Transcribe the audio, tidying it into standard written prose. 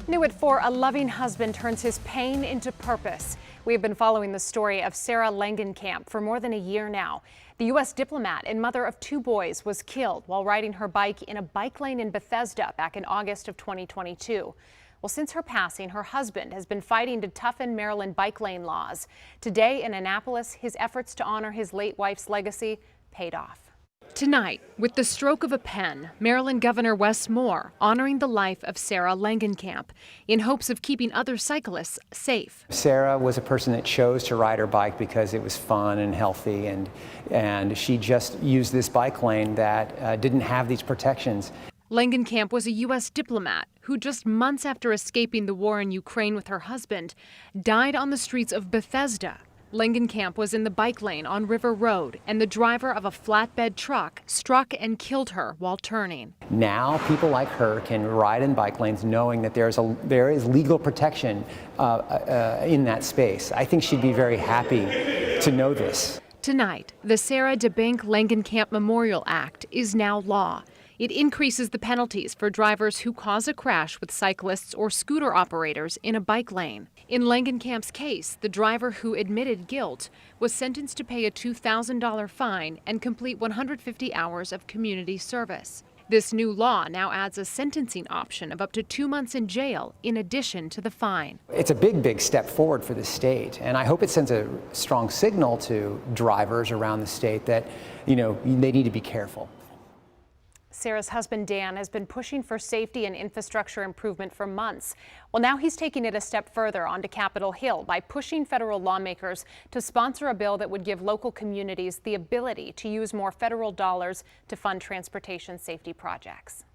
New at 4, a loving husband turns his pain into purpose. We have been following the story of Sarah Langenkamp for more than a year now. The U.S. diplomat and mother of 2 boys was killed while riding her bike in a bike lane in Bethesda back in August of 2022. Well, since her passing, her husband has been fighting to toughen Maryland bike lane laws. Today in Annapolis, his efforts to honor his late wife's legacy paid off. Tonight, with the stroke of a pen, Maryland Governor Wes Moore honoring the life of Sarah Langenkamp in hopes of keeping other cyclists safe. Sarah was a person that chose to ride her bike because it was fun and healthy, and she just used this bike lane that didn't have these protections. Langenkamp was a U.S. diplomat who just months after escaping the war in Ukraine with her husband died on the streets of Bethesda. Langenkamp was in the bike lane on River Road, and the driver of a flatbed truck struck and killed her while turning. Now people like her can ride in bike lanes knowing that there is legal protection in that space. I think she'd be very happy to know this. Tonight, the Sarah DeBank Langenkamp Memorial Act is now law. It increases the penalties for drivers who cause a crash with cyclists or scooter operators in a bike lane. In Langenkamp's case, the driver who admitted guilt was sentenced to pay a $2,000 fine and complete 150 hours of community service. This new law now adds a sentencing option of up to 2 months in jail in addition to the fine. It's a big step forward for the state, and I hope it sends a strong signal to drivers around the state that, they need to be careful. Sarah's husband, Dan, has been pushing for safety and infrastructure improvement for months. Well, now he's taking it a step further onto Capitol Hill by pushing federal lawmakers to sponsor a bill that would give local communities the ability to use more federal dollars to fund transportation safety projects.